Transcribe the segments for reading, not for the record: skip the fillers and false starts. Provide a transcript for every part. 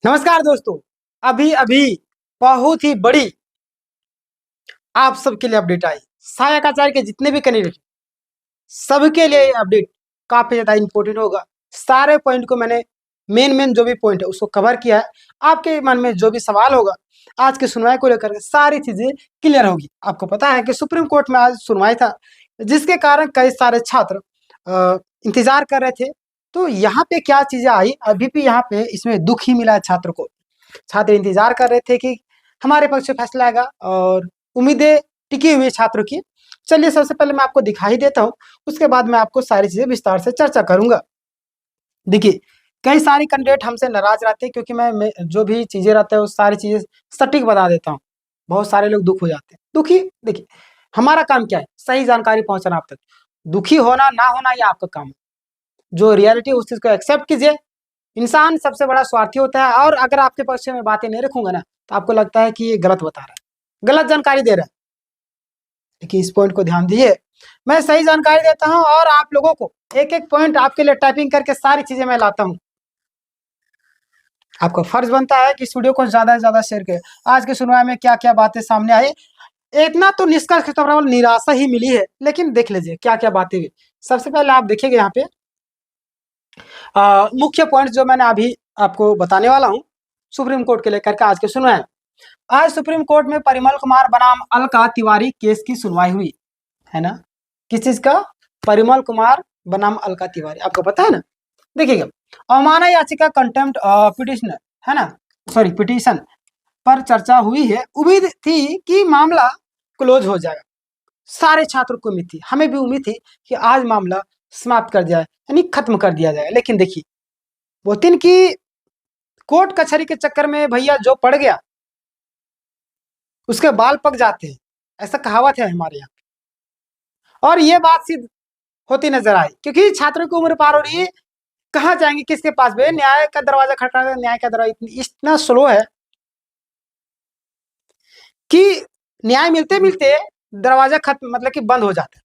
नमस्कार दोस्तों। अभी अभी बहुत ही बड़ी आप सबके लिए अपडेट आई। सहायक आचार्य के जितने भी कैंडिडेट सबके लिए अपडेट काफी ज्यादा इंपॉर्टेंट होगा। सारे पॉइंट को मैंने मेन जो भी पॉइंट है उसको कवर किया है। आपके मन में जो भी सवाल होगा आज की सुनवाई को लेकर के सारी चीजें क्लियर होगी। आपको पता है कि सुप्रीम कोर्ट में आज सुनवाई था, जिसके कारण कई सारे छात्र इंतजार कर रहे थे। तो यहाँ पे क्या चीजें आई, अभी भी यहाँ पे इसमें दुख ही मिला है छात्र को। छात्र इंतजार कर रहे थे कि हमारे पक्ष में फैसला आएगा और उम्मीदें टिकी हुई है छात्रों की। चलिए सबसे पहले मैं आपको दिखाई देता हूँ, उसके बाद मैं आपको सारी चीजें विस्तार से चर्चा करूंगा। देखिए, कई सारे कैंडिडेट हमसे नाराज रहते हैं क्योंकि मैं जो भी चीजें रहता है वो सारी चीजें सटीक बता देता हूँ। बहुत सारे लोग दुख हो जाते हैं। दुखी देखिए, हमारा काम क्या है? सही जानकारी पहुंचाना आप तक। दुखी होना ना होना ये आपका काम है। जो रियलिटी उस चीज को एक्सेप्ट कीजिए। इंसान सबसे बड़ा स्वार्थी होता है, और अगर आपके पक्ष में बातें नहीं रखूंगा ना तो आपको लगता है कि ये गलत बता रहा है, गलत जानकारी दे रहा है। देखिए, इस पॉइंट को ध्यान दीजिए। मैं सही जानकारी देता हूं और आप लोगों को एक एक पॉइंट आपके लिए टाइपिंग करके सारी चीजें मैं लाता हूं। आपका फर्ज बनता है कि इस वीडियो को ज्यादा से ज्यादा शेयर करें। आज की सुनवाई में क्या क्या बातें सामने आई, इतना तो निष्कर्ष के तौर पर निराशा ही मिली है, लेकिन देख लीजिए क्या क्या बातें हुई। सबसे पहले आप देखिएगा यहाँ पे मुख्य पॉइंट जो मैंने अभी आपको बताने वाला हूँ सुप्रीम कोर्ट के लेकर के आज के सुनवाई। आज सुप्रीम कोर्ट में परिमल कुमार बनाम अलका तिवारी केस की सुनवाई हुई है ना। किस चीज का? परिमल कुमार बनाम अलका तिवारी, आपको पता है ना। देखिएगा, अवमानना याचिका कंटेम्प्ट पिटिशन है ना, सॉरी पिटिशन पर चर्चा हुई है। उम्मीद थी कि मामला क्लोज हो जाएगा। सारे छात्रों को उम्मीद थी, हमें भी उम्मीद थी कि आज मामला समाप्त कर दिया यानी खत्म कर दिया जाएगा। लेकिन देखिए, वो दिन की कोर्ट कचहरी के चक्कर में भैया जो पड़ गया उसके बाल पक जाते हैं, ऐसा कहावत है हमारे यहाँ। और ये बात सिद्ध होती नजर आई क्योंकि छात्रों की उम्र पार हो रही है। कहाँ जाएंगे, किसके पास? भैया न्याय का दरवाजा खटखटा, न्याय का दरवाजा इतना स्लो है कि न्याय मिलते मिलते दरवाजा खत्म मतलब कि बंद हो जाता है।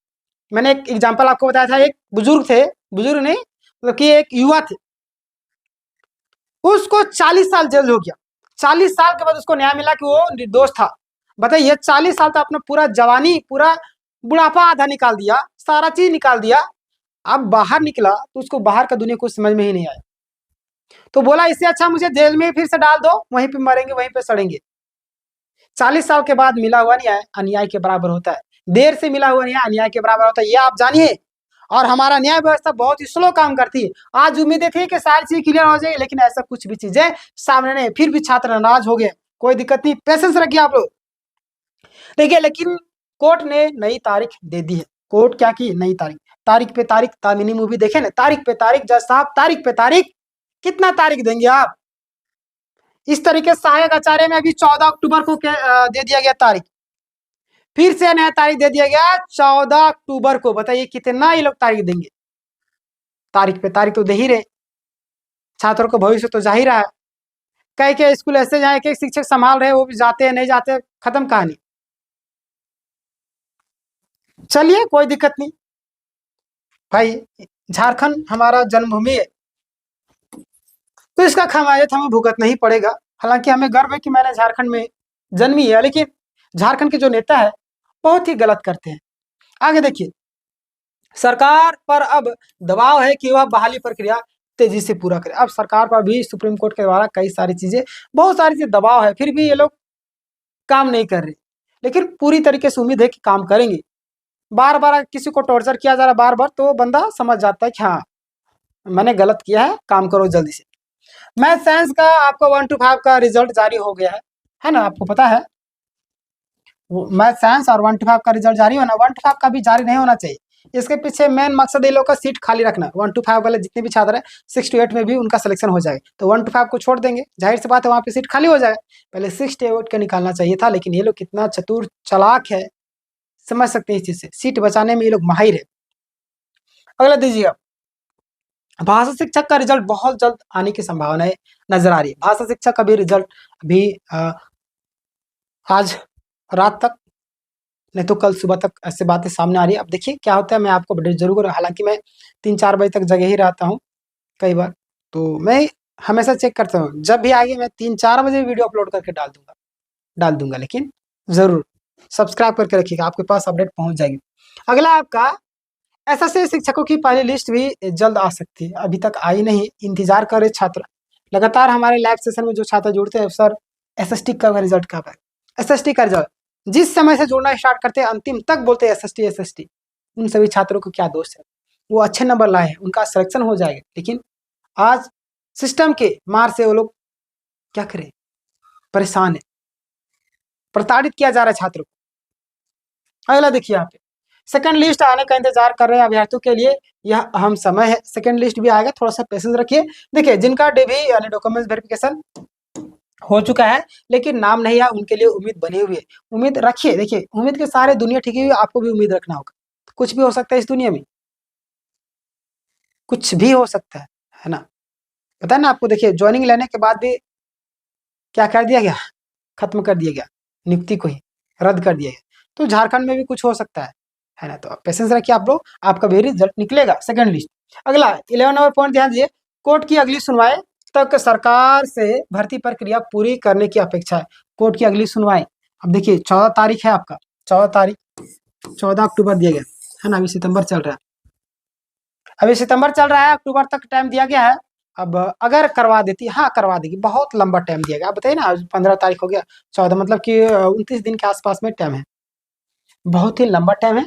मैंने एक एग्जांपल आपको बताया था। एक बुजुर्ग थे, बुजुर्ग नहीं मतलब कि एक युवा थे, उसको 40 साल जेल हो गया। 40 साल के बाद उसको न्याय मिला कि वो निर्दोष था। बताइए, 40 साल तो अपना पूरा जवानी, पूरा बुढ़ापा आधा निकाल दिया, सारा चीज निकाल दिया। अब बाहर निकला तो उसको बाहर का दुनिया कुछ समझ में ही नहीं आया। तो बोला इससे अच्छा मुझे जेल में फिर से डाल दो, वहीं पे मरेंगे वहीं पे सड़ेंगे। 40 साल के बाद मिला हुआ न्याय अन्याय के बराबर होता है। देर से मिला हुआ न्याय अन्याय के बराबर होता है, ये आप जानिए। और हमारा न्याय व्यवस्था बहुत ही स्लो काम करती है। आज उम्मीदें थी कि सारी चीज क्लियर हो जाएगी, लेकिन ऐसा कुछ भी चीजें सामने नहीं। फिर भी छात्र नाराज हो गए, कोई दिक्कत नहीं, पेशेंस रखिए आप लोग। देखिए, लेकिन कोर्ट ने नई तारीख दे दी है। कोर्ट क्या की? नई तारीख। तारीख पे तारीख, तामिनी मूवी देखे ना, तारीख पे तारीख। जज साहब तारीख पे तारीख, कितना तारीख देंगे आप? इस तरीके से सहायक आचार्य में अभी 14 अक्टूबर को दे दिया गया तारीख। फिर से नया तारीख दे दिया गया 14 अक्टूबर को। बताइए कितना ये लोग तारीख देंगे? तारीख पे तारीख तो दे ही रहे। छात्रों को भविष्य तो जा ही रहा है। कई के स्कूल ऐसे जहाँ एक एक शिक्षक संभाल रहे, वो भी जाते हैं नहीं जाते, खत्म कहानी। चलिए कोई दिक्कत नहीं भाई, झारखंड हमारा जन्मभूमि है तो इसका खमियाजा हमें भुगतना ही पड़ेगा। हालांकि हमें गर्व है कि मैंने झारखंड में जन्मी है, लेकिन झारखंड के जो नेता है बहुत ही गलत करते हैं। आगे देखिए, सरकार पर अब दबाव है कि वह बहाली प्रक्रिया तेजी से पूरा करे। अब सरकार पर भी सुप्रीम कोर्ट के द्वारा कई सारी चीजें, बहुत सारी चीजें दबाव है, फिर भी ये लोग काम नहीं कर रहे। लेकिन पूरी तरीके से उम्मीद है कि काम करेंगे। बार बार किसी को टॉर्चर किया जा रहा बार बार, तो बंदा समझ जाता है कि हाँ मैंने गलत किया है, काम करो जल्दी से। मैथ साइंस का आपको 1 to 5 का रिजल्ट जारी हो गया है ना, आपको पता है। मैथ साइंस और 1 to 5 का रिजल्ट जारी होना, 1 to 5 का भी जारी नहीं होना चाहिए। इसके पीछे मेन मकसद ये लोग का सीट खाली रखना। 1 to 5 वाले जितने भी छात्र हैं 6 to 8 में भी उनका सिलेक्शन हो जाएगा, तो 1 to 5 को छोड़ देंगे, जाहिर सी बात है वहाँ पे सीट खाली हो जाएगा। पहले 6 to 8 का निकालना चाहिए था, लेकिन ये लोग कितना चतुर चालाक है, समझ सकते हैं इस चीज से। सीट बचाने में ये लोग माहिर है। अगला दीजिएगा, भाषा शिक्षक का रिजल्ट बहुत जल्द आने की संभावनाएं नजर आ रही है। भाषा शिक्षक का भी रिजल्ट अभी आज रात तक नहीं तो कल सुबह तक ऐसे बातें सामने आ रही है। अब देखिए क्या होता है, मैं आपको अपडेट जरूर करूँ। हालांकि मैं 3-4 बजे तक जगह ही रहता हूँ कई बार, तो मैं हमेशा चेक करता हूँ, जब भी आगे मैं 3-4 बजे वीडियो अपलोड करके डाल दूंगा, लेकिन जरूर सब्सक्राइब करके रखिएगा, आपके पास अपडेट पहुंच जाएगी। अगला आपका एसएससी शिक्षकों की पहली लिस्ट भी जल्द आ सकती है, अभी तक आई नहीं, इंतजार कर रहे छात्र। लगातार हमारे लाइव सेशन में जो छात्र जुड़ते हैं, सर एसएसटी का रिजल्ट कब है, एसएसटी का रिजल्ट, जिस समय से जुड़ना स्टार्ट करते हैं अंतिम तक बोलते हैं एसएसटी एसएसटी। उन सभी छात्रों को क्या दोष है, वो अच्छे नंबर लाए हैं, उनका सिलेक्शन हो जाएगा, लेकिन आज सिस्टम के मार से वो लोग क्या करें, परेशान है, प्रताड़ित किया जा रहा है छात्रों को। अगला देखिए यहाँ पे, सेकंड लिस्ट आने का इंतजार कर रहे हैं अभ्यर्थियों के लिए यह अहम समय है, सेकंड लिस्ट भी आएगा, थोड़ा सा पेशेंस रखिए। देखिए जिनका डीवी यानी डॉक्यूमेंट्स वेरिफिकेशन हो चुका है लेकिन नाम नहीं है, उनके लिए उम्मीद बनी हुई है, उम्मीद रखिए। देखिए उम्मीद के सारे दुनिया ठीक है, आपको भी उम्मीद रखना होगा, कुछ भी हो सकता है इस दुनिया में, कुछ भी हो सकता है ना, पता है ना आपको। देखिए ज्वाइनिंग लेने के बाद भी क्या कर दिया गया, खत्म कर दिया गया, नियुक्ति को ही रद्द कर दिया गया, तो झारखंड में भी कुछ हो सकता है ना। तो पेशेंस रखिए आप लोग, आपका भी रिजल्ट निकलेगा सेकंड लिस्ट। अगला 11 नंबर पॉइंट ध्यान दीजिए, कोर्ट की अगली सुनवाई तक सरकार से भर्ती प्रक्रिया पूरी करने की अपेक्षा है। कोर्ट की अगली सुनवाई, अब देखिए 14 तारीख है आपका, 14 तारीख, 14 अक्टूबर दिया गया है ना, अभी सितंबर चल रहा है, अभी सितंबर चल रहा है, अक्टूबर तक टाइम दिया गया है। अब अगर करवा देती, हाँ करवा देगी, बहुत लंबा टाइम दिया गया। आप बताइए ना, आज 15 तारीख हो गया, 14 मतलब कि 29 दिन के आसपास में टाइम है, बहुत ही लंबा टाइम है,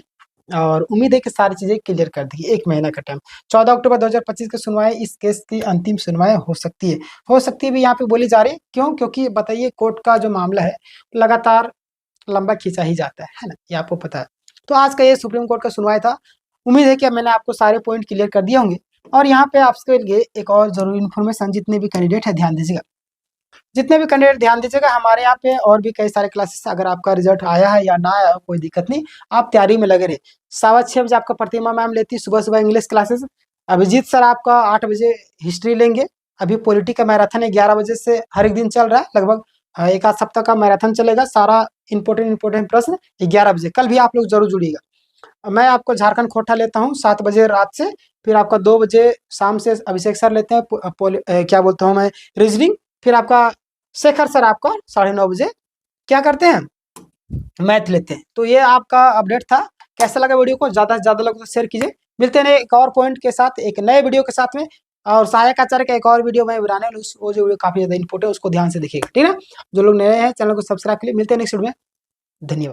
और उम्मीद है कि सारी चीजें क्लियर कर देगी। 1 महीना का टाइम, 14 अक्टूबर 2025 की सुनवाई, इस केस की अंतिम सुनवाई हो सकती है, हो सकती है भी यहाँ पे बोली जा रही है। क्यों? क्योंकि बताइए कोर्ट का जो मामला है लगातार लंबा खींचा ही जाता है ना, ये आपको पता है। तो आज का ये सुप्रीम कोर्ट का सुनवाई था, उम्मीद है कि मैंने आपको सारे पॉइंट क्लियर कर दिए होंगे। और यहाँ पे आपके लिए एक और जरूरी इन्फॉर्मेशन, जितने भी कैंडिडेट है ध्यान दीजिएगा, जितने भी कैंडिडेट ध्यान दीजिएगा, हमारे यहाँ पे और भी कई सारे क्लासेस, अगर आपका रिजल्ट आया है या ना आया कोई दिक्कत नहीं, आप तैयारी में लगे रहे। 6:15 बजे आपका प्रतिमा मैम लेती है सुबह सुबह इंग्लिश क्लासेस, अभिजीत सर आपका 8 बजे हिस्ट्री लेंगे, अभी पॉलिटी का मैराथन है 11 बजे से हर एक दिन चल रहा है, लगभग एक आध सप्ताह का मैराथन चलेगा, सारा इंपोर्टेंट प्रश्न 11 बजे, कल भी आप लोग जरूर जुड़िएगा। मैं आपको झारखंड खोटा लेता हूँ 7 बजे रात से, फिर आपका 2 बजे शाम से अभिषेक सर लेते हैं क्या बोलता हूँ मैं, रीजनिंग, फिर आपका शेखर सर आपका 9:30 बजे क्या करते हैं, मैथ लेते हैं। तो ये आपका अपडेट था, कैसा लगा वीडियो को ज्यादा से ज्यादा लोगों को शेयर कीजिए। मिलते हैं एक और पॉइंट के साथ, एक नए वीडियो के साथ में, और सहायक आचार्य का एक और वीडियो मैं बनाने वाला हूं, वो जो वीडियो काफी ज्यादा इंपोर्टेंट है, उसको ध्यान से देखिएगा, ठीक है। जो लोग नए हैं चैनल को सब्सक्राइब के लिए, मिलते हैं नेक्स्ट वीडियो में, धन्यवाद।